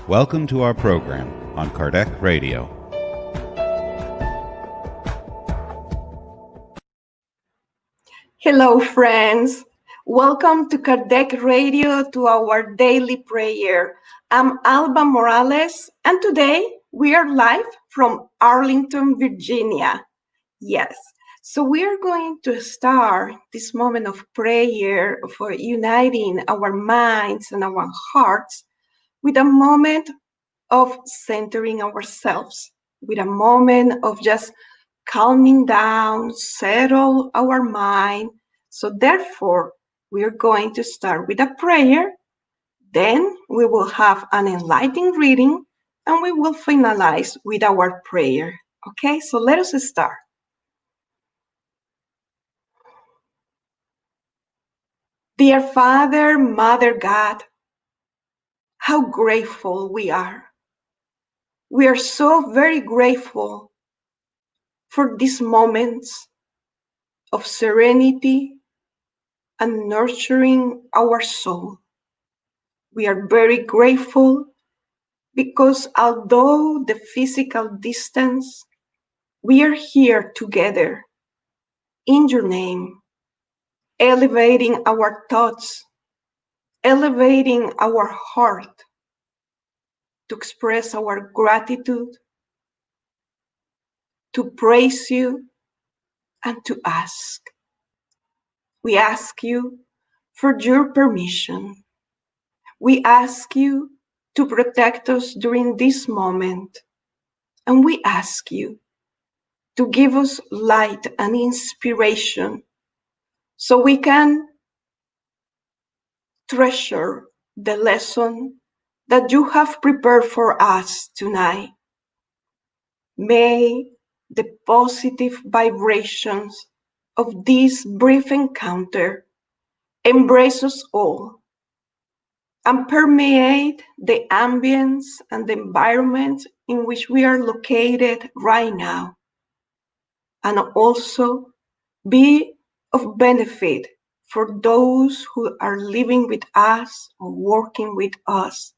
Welcome to our program on Kardec Radio. Hello, friends. Welcome to Kardec Radio, to our daily prayer. I'm Alba Morales, and today we are live from Arlington, Virginia. Yes, so we are going to start this moment of prayer for uniting our minds and our hearts with a moment of centering ourselves, with a moment of just calming down, settle our mind. So therefore, we are going to start with a prayer. Then we will have an enlightening reading, and we will finalize with our prayer. Okay, so let us start. Dear Father, Mother God, how grateful we are. We are so very grateful for these moments of serenity and nurturing our soul. We are very grateful because although the physical distance, we are here together in your name, elevating our thoughts, elevating our heart to express our gratitude, to praise you, and to ask. We ask you for your permission. We ask you to protect us during this moment. And we ask you to give us light and inspiration so we can treasure the lesson that you have prepared for us tonight. May the positive vibrations of this brief encounter embrace us all and permeate the ambience and the environment in which we are located right now, and also be of benefit for those who are living with us or working with us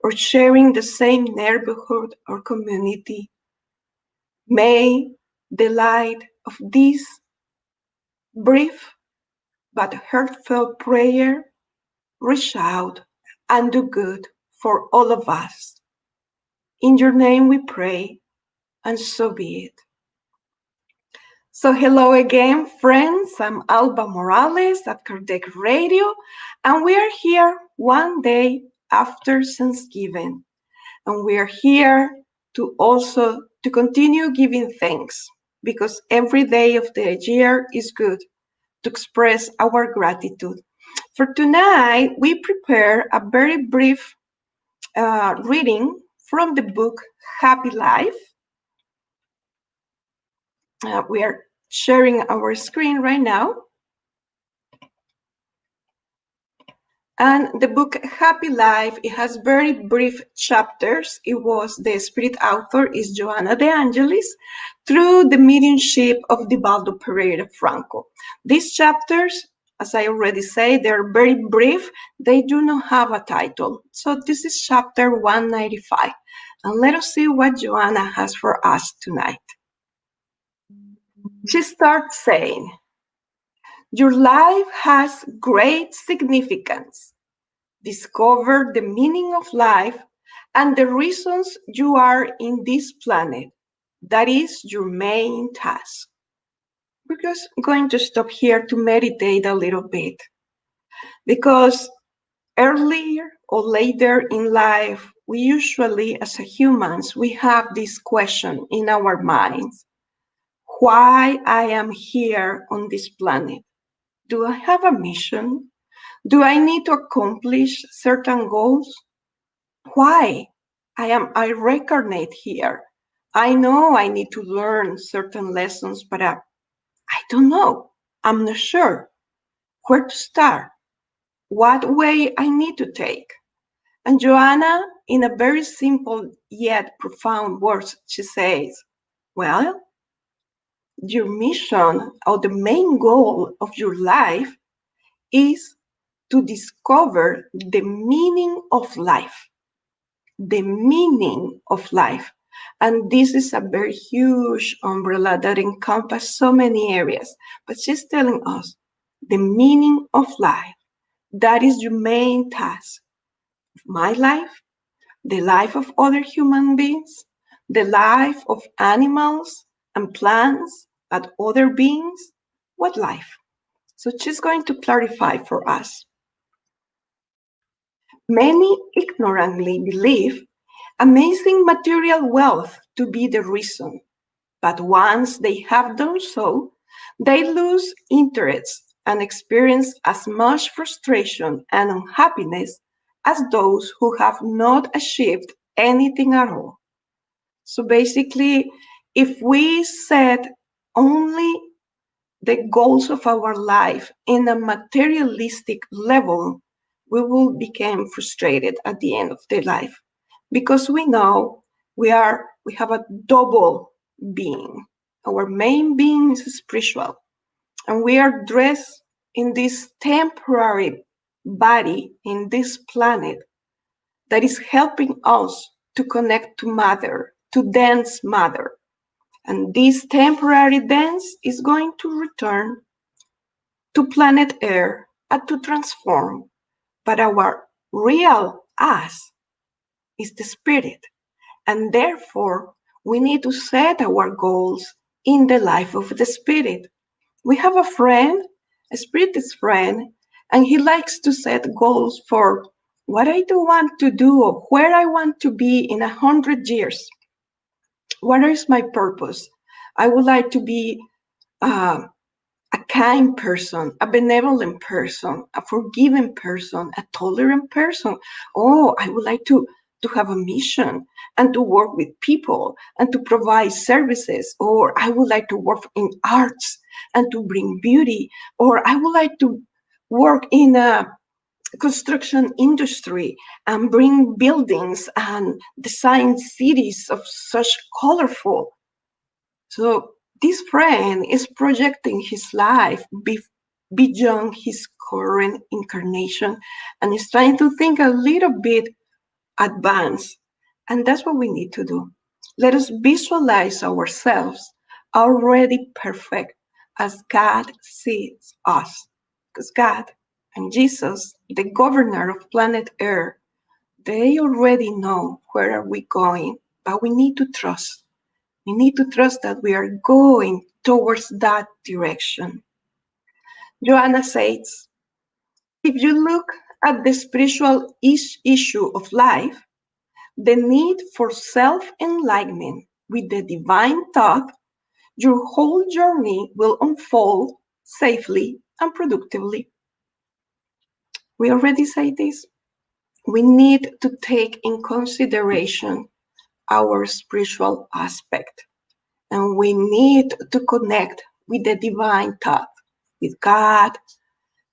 or sharing the same neighborhood or community. May the light of this brief but heartfelt prayer reach out and do good for all of us. In your name we pray, and so be it. So hello again, friends. I'm Alba Morales at Kardec Radio, and we are here one day after Thanksgiving. And we are here to also to continue giving thanks, because every day of the year is good to express our gratitude. For tonight, we prepare a very brief reading from the book Happy Life. We are sharing our screen right now. And the book Happy Life, it has very brief chapters. The spirit author is Joanna de Angelis through the mediumship of Divaldo P Franco. These chapters, as I already said, they're very brief. They do not have a title. So this is chapter 195. And let us see what Joanna has for us tonight. She starts saying, "Your life has great significance. Discover the meaning of life and the reasons you are in this planet. That is your main task." We're just going to stop here to meditate a little bit, because earlier or later in life, we usually, as humans, we have this question in our minds: why I am here on this planet? Do I have a mission? Do I need to accomplish certain goals? Why I reincarnate here? I know I need to learn certain lessons, but I don't know. I'm not sure where to start, what way I need to take. And Joanna, in a very simple yet profound words, she says, well, your mission or the main goal of your life is to discover the meaning of life. the meaning of life. And this is a very huge umbrella that encompasses so many areas. But she's telling us the meaning of life. That is your main task. My life, the life of other human beings, the life of animals and plants and other beings. What life? So she's going to clarify for us. Many ignorantly believe amazing material wealth to be the reason, but once they have done so, they lose interest and experience as much frustration and unhappiness as those who have not achieved anything at all. So basically, if we set only the goals of our life in a materialistic level, we will become frustrated at the end of the life because we know we have a double being. Our main being is spiritual, and we are dressed in this temporary body in this planet that is helping us to connect to Mother, to dance Mother. And this temporary dance is going to return to planet Earth and to transform. But our real us is the spirit. And therefore, we need to set our goals in the life of the spirit. We have a friend, a spiritist friend, and he likes to set goals for what I do want to do or where I want to be in 100 years. What is my purpose? I would like to be a kind person, a benevolent person, a forgiving person, a tolerant person. Oh, I would like to have a mission and to work with people and to provide services. Or I would like to work in arts and to bring beauty. Or I would like to work in a construction industry and bring buildings and design cities of such colorful. So this friend is projecting his life beyond his current incarnation and is trying to think a little bit advanced. And that's what we need to do. Let us visualize ourselves already perfect as God sees us. Because God and Jesus, the governor of planet Earth, they already know where are we going, but we need to trust. We need to trust that we are going towards that direction. Joanna says, if you look at the spiritual issue of life, the need for self-enlightenment with the divine thought, your whole journey will unfold safely and productively. We already say this. We need to take in consideration our spiritual aspect. And we need to connect with the divine thought, with God,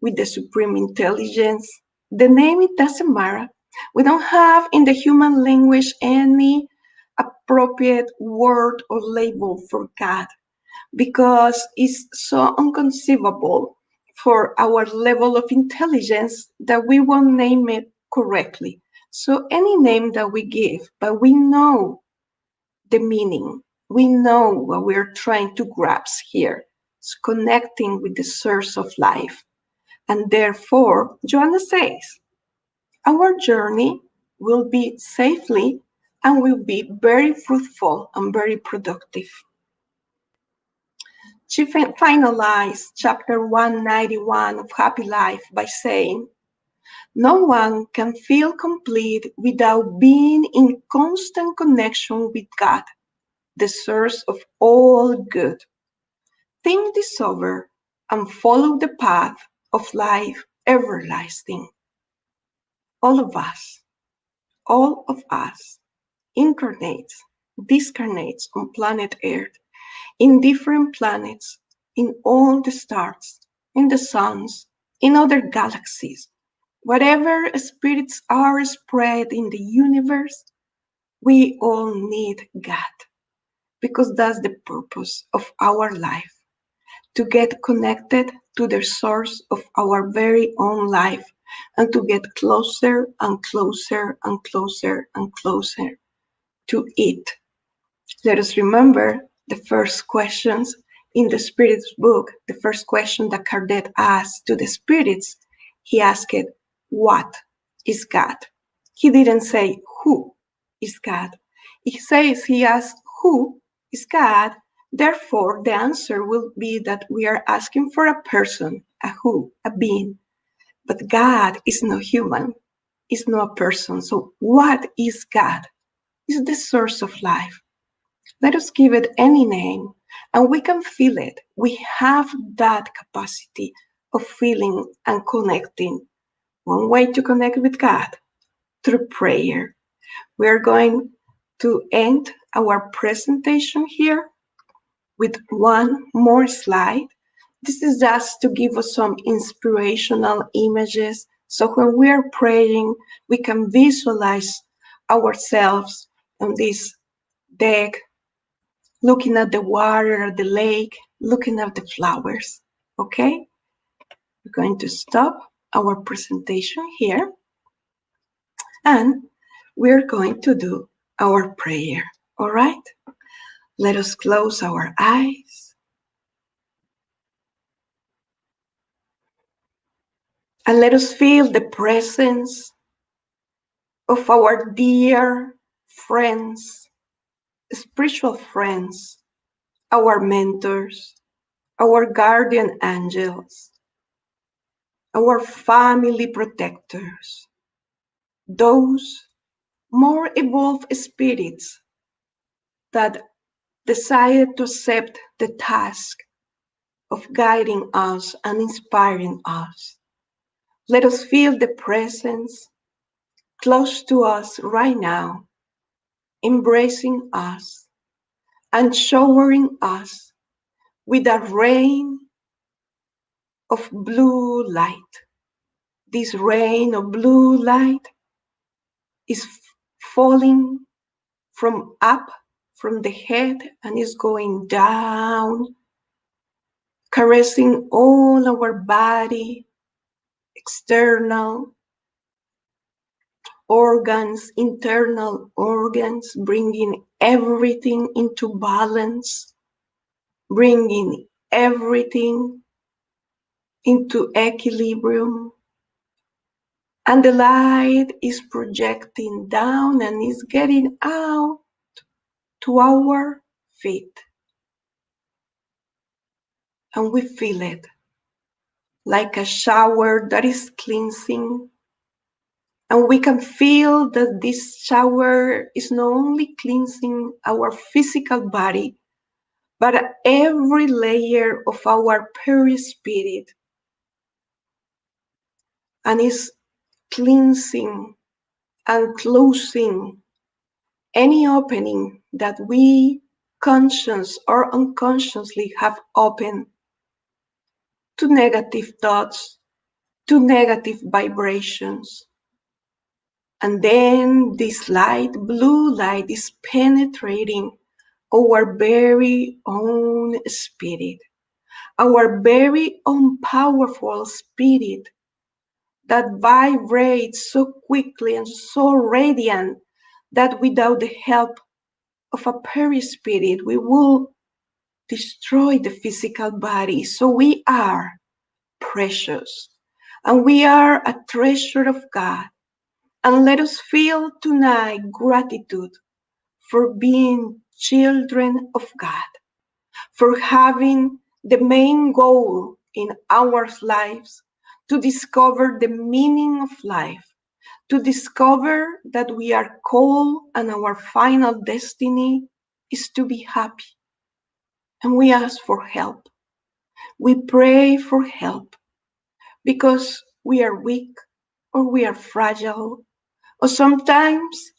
with the supreme intelligence. The name, it doesn't matter. We don't have in the human language any appropriate word or label for God because it's so inconceivable for our level of intelligence that we won't name it correctly. So any name that we give, but we know the meaning. We know what we're trying to grasp here. It's connecting with the source of life. And therefore, Joanna says, our journey will be safely and will be very fruitful and very productive. She finalized chapter 191 of Happy Life by saying, no one can feel complete without being in constant connection with God, the source of all good. Think this over and follow the path of life everlasting. All of us, incarnates, discarnates on planet Earth, in different planets, in all the stars, in the suns, in other galaxies. Whatever spirits are spread in the universe, we all need God, because that's the purpose of our life, to get connected to the source of our very own life and to get closer and closer and closer and closer to it. Let us remember the first questions in the Spirit's book, the first question that Kardec asked to the spirits. He asked, what is God? He didn't say, who is God? He asked, who is God? Therefore, the answer will be that we are asking for a person, a who, a being. But God is not human, is not a person. So what is God? It's the source of life. Let us give it any name, and we can feel it. We have that capacity of feeling and connecting. One way to connect with God, through prayer. We are going to end our presentation here with one more slide. This is just to give us some inspirational images. So when we are praying, we can visualize ourselves on this deck, looking at the water, at the lake, looking at the flowers. Okay? We're going to stop our presentation here, and we're going to do our prayer. All right? Let us close our eyes and let us feel the presence of our dear friends, spiritual friends, our mentors, our guardian angels, our family protectors, those more evolved spirits that desire to accept the task of guiding us and inspiring us. Let us feel the presence close to us right now, embracing us and showering us with a rain of blue light. This rain of blue light is falling from up from the head and is going down, caressing all our body, external organs, internal organs, bringing everything into balance, bringing everything into equilibrium. And the light is projecting down and is getting out to our feet. And we feel it like a shower that is cleansing. And we can feel that this shower is not only cleansing our physical body, but every layer of our perispirit, and is cleansing and closing any opening that we conscious or unconsciously have opened to negative thoughts, to negative vibrations. And then this light, blue light, is penetrating our very own spirit, our very own powerful spirit that vibrates so quickly and so radiant that without the help of a perispirit, we will destroy the physical body. So we are precious and we are a treasure of God. And let us feel tonight gratitude for being children of God, for having the main goal in our lives to discover the meaning of life, to discover that we are called and our final destiny is to be happy. And we ask for help. We pray for help because we are weak or we are fragile, or sometimes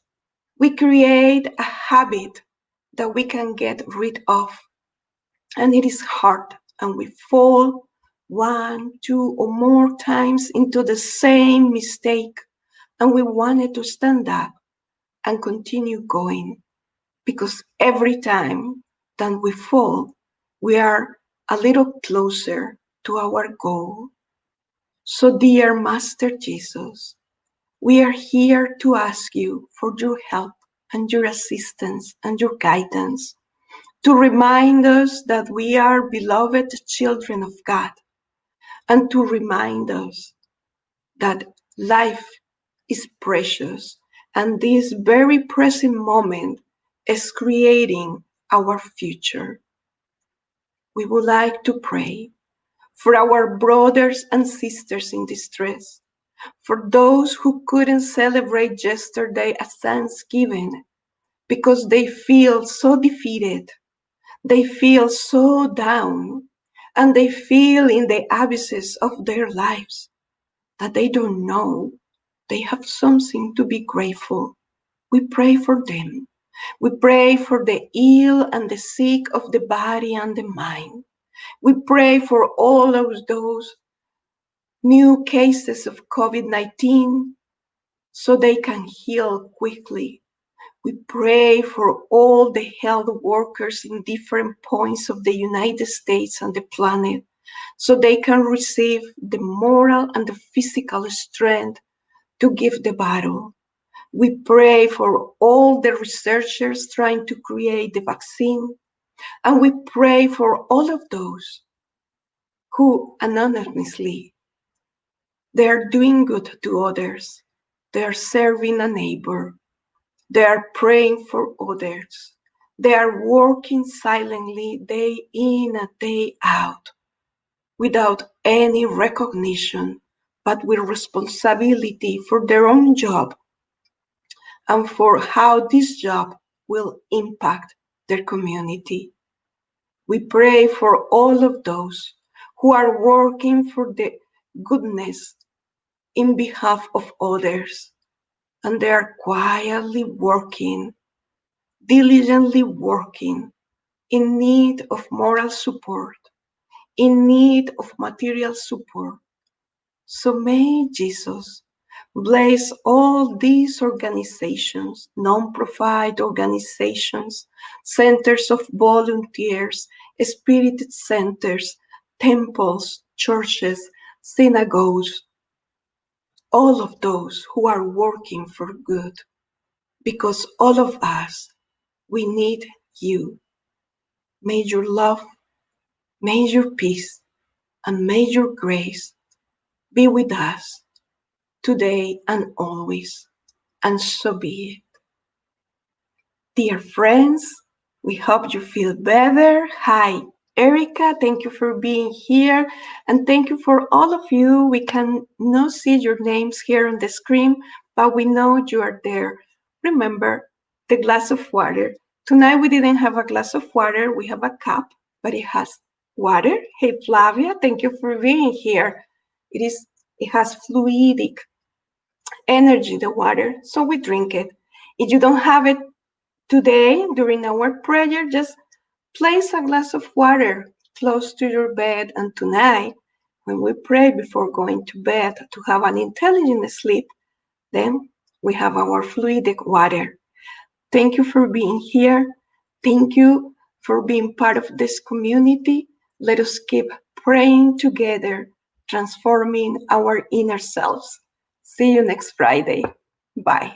we create a habit that we can get rid of, and it is hard, and we fall 1, 2, or more times into the same mistake, and we wanted to stand up and continue going, because every time that we fall, we are a little closer to our goal. So, dear Master Jesus, we are here to ask you for your help and your assistance and your guidance, to remind us that we are beloved children of God, and to remind us that life is precious, and this very present moment is creating our future. We would like to pray for our brothers and sisters in distress, for those who couldn't celebrate yesterday as Thanksgiving because they feel so defeated, they feel so down, and they feel in the abysses of their lives that they don't know they have something to be grateful. We pray for them. We pray for the ill and the sick of the body and the mind. We pray for all of those new cases of COVID-19 so they can heal quickly. We pray for all the health workers in different points of the United States and the planet so they can receive the moral and the physical strength to give the battle. We pray for all the researchers trying to create the vaccine, and we pray for all of those who anonymously, they are doing good to others. They are serving a neighbor. They are praying for others. They are working silently day in and day out without any recognition, but with responsibility for their own job and for how this job will impact their community. We pray for all of those who are working for the goodness in behalf of others, and they are quietly working, diligently working, in need of moral support, in need of material support. So may Jesus bless all these organizations, non-profit organizations, centers of volunteers, spirit centers, temples, churches, synagogues, all of those who are working for good, because all of us, we need you. May your love, may your peace, and may your grace be with us today and always, and so be it. Dear friends, we hope you feel better. Hi, Erica, thank you for being here, and thank you for all of you. We can not see your names here on the screen, but we know you are there. Remember the glass of water. Tonight we didn't have a glass of water, we have a cup, but it has water. Hey, Flavia, thank you for being here. It has fluidic energy, the water, so we drink it. If you don't have it today during our prayer, just place a glass of water close to your bed, and tonight, when we pray before going to bed to have an intelligent sleep, then we have our fluidic water. Thank you for being here. Thank you for being part of this community. Let us keep praying together, transforming our inner selves. See you next Friday. Bye.